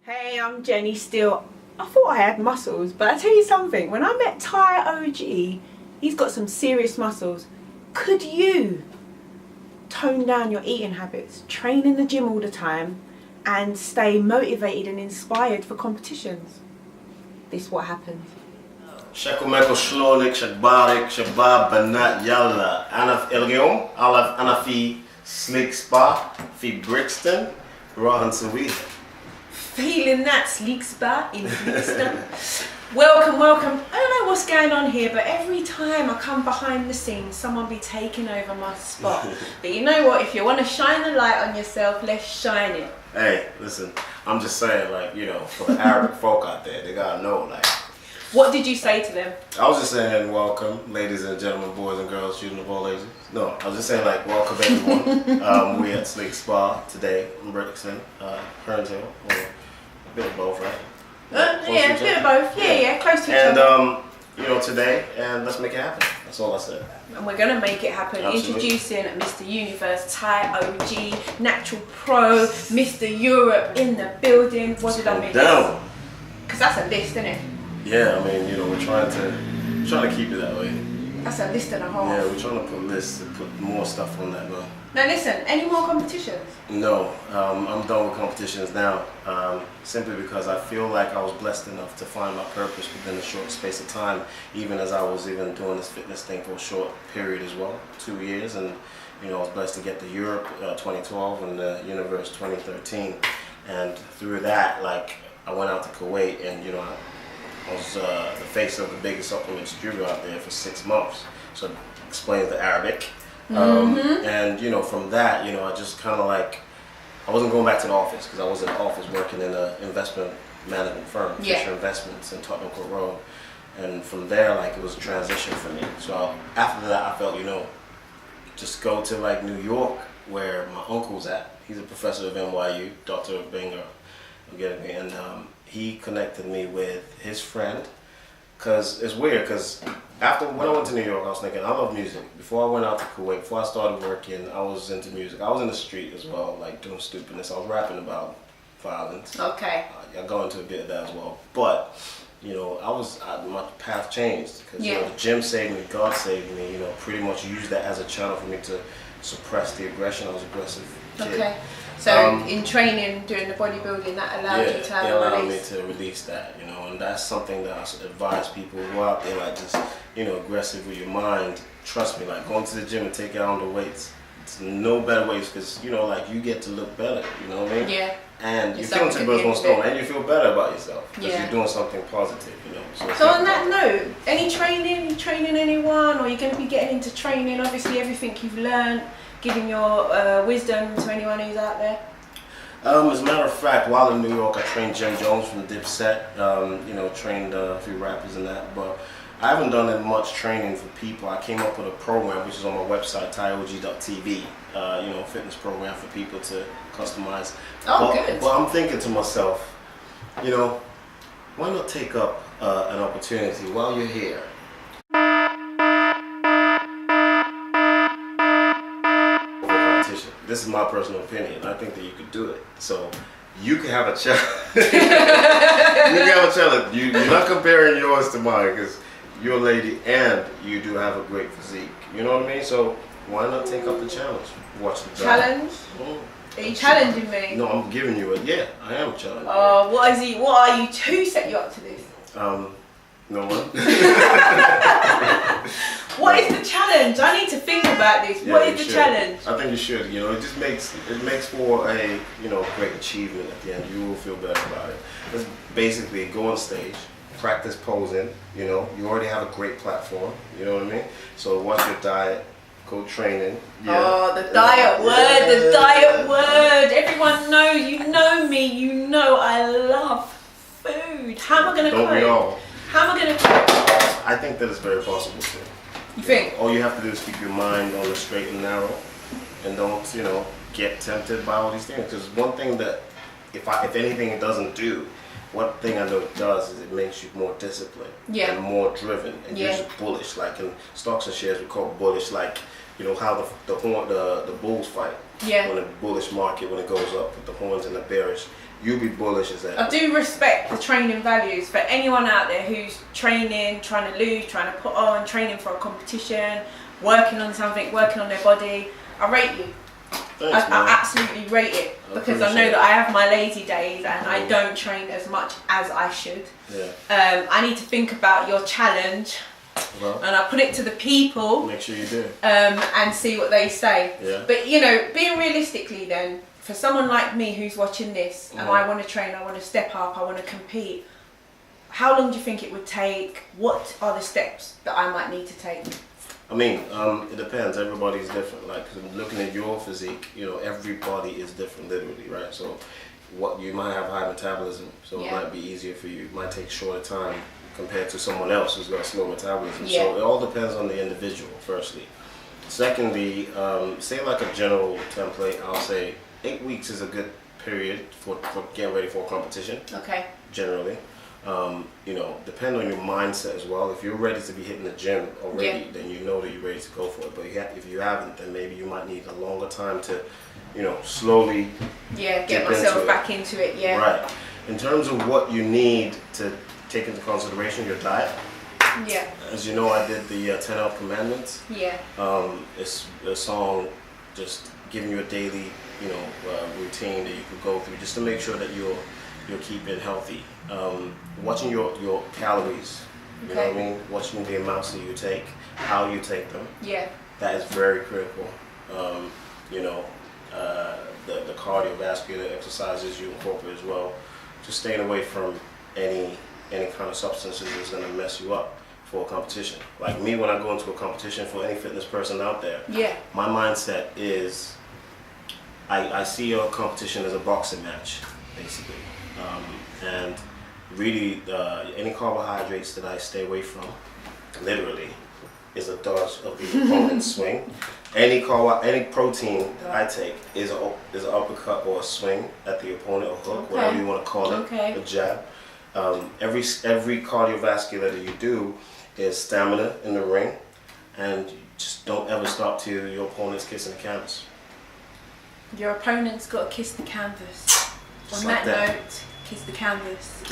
Hey, I'm Jenni Steele. I thought I had muscles, but I tell you something, when I met Ty OG, he's got some serious muscles. Could you tone down your eating habits, train in the gym all the time, and stay motivated and inspired for competitions? This is what happens. Shakumeko shlonik, shakbarik, shabab, banat, yalla. Anaf Elgium, Alaf Anafi, Slick Spa, Fi Brixton, Rahan Sawi. Feeling that sleek spa in Brixton. Welcome. I don't know what's going on here, but every time I come behind the scenes, someone be taking over my spot. But you know what? If you want to shine the light on yourself, let's shine it. Hey, listen, I'm just saying, like, you know, for the Arabic folk out there, they gotta know, like. What did you say to them? I was just saying, welcome, ladies and gentlemen, boys and girls, students of all ages. No, I was just saying, like, welcome everyone. We at Slick Spa today in Brixton, Hernshill, or a bit of both, right? Yeah, a bit of both. Yeah, close to each and, other. You know, today, and let's make it happen. That's all I said. And we're going to make it happen. Absolutely. Introducing Mr. Universe, Ty OG, Natural Pro, Mr. Europe in the building. What did I miss? Down. Because that's a list, isn't it? Yeah, I mean, you know, we're trying to keep it that way. That's a list and a half. Yeah, we're trying to put lists and put more stuff on that, though. Now listen, any more competitions? No, I'm done with competitions now, simply because I feel like I was blessed enough to find my purpose within a short space of time, even as I was even doing this fitness thing for a short period as well, 2 years, and you know, I was blessed to get to Europe 2012 and the Universe 2013, and through that, like, I went out to Kuwait, and you know, I was the face of the biggest supplement distributor out there for 6 months, so it explains the Arabic. And you know, from that, you know, I just kind of like, I wasn't going back to the office because I was in the office working in an investment management firm, Fisher Investments in Tottenham Court Road, and from there, like, it was a transition for me. So after that, I felt, you know, just go to like New York where my uncle's at. He's a professor of NYU, Dr. Binger, you get me, and he connected me with his friend. Cause it's weird, cause after when I went to New York, I was thinking, I love music. Before I went out to Kuwait, before I started working, I was into music. I was in the street as well, like doing stupidness. I was rapping about violence. Okay. I go into a bit of that as well. But, you know, my path changed. Cause you know, the gym saved me, God saved me, you know, pretty much used that as a channel for me to suppress the aggression. I was aggressive kid. Okay. So in training, doing the bodybuilding, that allowed you to have a allowed release? me to release that, you know, and that's something that I advise people who are out there, like, just, you know, aggressive with your mind. Trust me, like, going to the gym and taking on the weights, it's no better ways, because, you know, like, you get to look better, you know what I mean? Yeah. And you feel two birds, one stone, and you feel better about yourself, because you're doing something positive, you know. So on that note, any training, you training anyone, or you're going to be getting into training, obviously everything you've learned, giving your wisdom to anyone who's out there? As a matter of fact, while in New York, I trained Jim Jones from Dipset, you know, trained a few rappers and that, but I haven't done that much training for people. I came up with a program, which is on my website, SteeleGotIt, you know, fitness program for people to customize. Good. But I'm thinking to myself, you know, why not take up an opportunity while you're here? This is my personal opinion. I think that you could do it. So you can have a challenge. You can have a challenge. You're not comparing yours to mine because you're a lady and you do have a great physique. You know what I mean? So why not take up the challenge? Watch the challenge. Are you challenging me? No, I'm giving you a I am challenging. Oh, what is he? What are you? Who set you up to this? No one. What is the challenge? I need to think about this. Yeah, what is the challenge? I think you should. You know, it just makes for a, you know, great achievement at the end. You will feel better about it. It's basically go on stage, practice posing. You know, you already have a great platform. You know what I mean? So watch your diet, go training. Yeah. Oh, the diet word, the diet word. Everyone knows. You know me. You know I love food. How am I gonna cook? Don't we all? How am I gonna cook? I think that it's very possible too. You think? All you have to do is keep your mind on the straight and narrow, and don't, you know, get tempted by all these things. Because one thing that, if anything, it doesn't do. One thing I know it does is it makes you more disciplined and more driven, and you're just bullish. Like in stocks and shares, we call it bullish. Like, you know how the bulls fight. Yeah. When a bullish market, when it goes up with the horns and the bearish, you be bullish as that. I do respect the training values for anyone out there who's training, trying to lose, trying to put on, training for a competition, working on something, working on their body. I rate you. Thanks, I absolutely rate it, because I know that I have my lazy days and I don't train as much as I should. Yeah. I need to think about your challenge, and I put it to the people. Make sure you do. And see what they say. Yeah. But you know, being realistically then, for someone like me who's watching this and I want to train, I want to step up, I want to compete, how long do you think it would take? What are the steps that I might need to take? I mean, it depends. Everybody's different. Like, looking at your physique, you know, everybody is different, literally, right? So, what you might have high metabolism, so it might be easier for you. It might take shorter time compared to someone else who's got slow metabolism. So, it all depends on the individual, firstly. Secondly, say like a general template, I'll say 8 weeks is a good period for getting ready for a competition. Okay. Generally. You know, depend on your mindset as well. If you're ready to be hitting the gym already, then you know that you're ready to go for it. But if you haven't, then maybe you might need a longer time to, you know, slowly get myself back into it. Yeah. Right. In terms of what you need to take into consideration, your diet. Yeah. As you know, I did the 10 Health Commandments. Yeah. It's a song just giving you a daily, you know, routine that you could go through just to make sure that you're keeping healthy. Watching your calories, you know what I mean? Watching the amounts that you take, how you take them. Yeah. That is very critical. You know, the cardiovascular exercises you incorporate as well. Just staying away from any kind of substances that's gonna mess you up for a competition. Like me, when I go into a competition, for any fitness person out there, my mindset is I see a competition as a boxing match, basically. And really, any carbohydrates that I stay away from, literally, is a dodge of the opponent's swing. Any protein that I take is an uppercut or a swing at the opponent, or hook, whatever you want to call it, a jab. Every cardiovascular that you do is stamina in the ring, and you just don't ever stop till your opponent's kissing the canvas. Your opponent's got to kiss the canvas. On that note, kiss the canvas.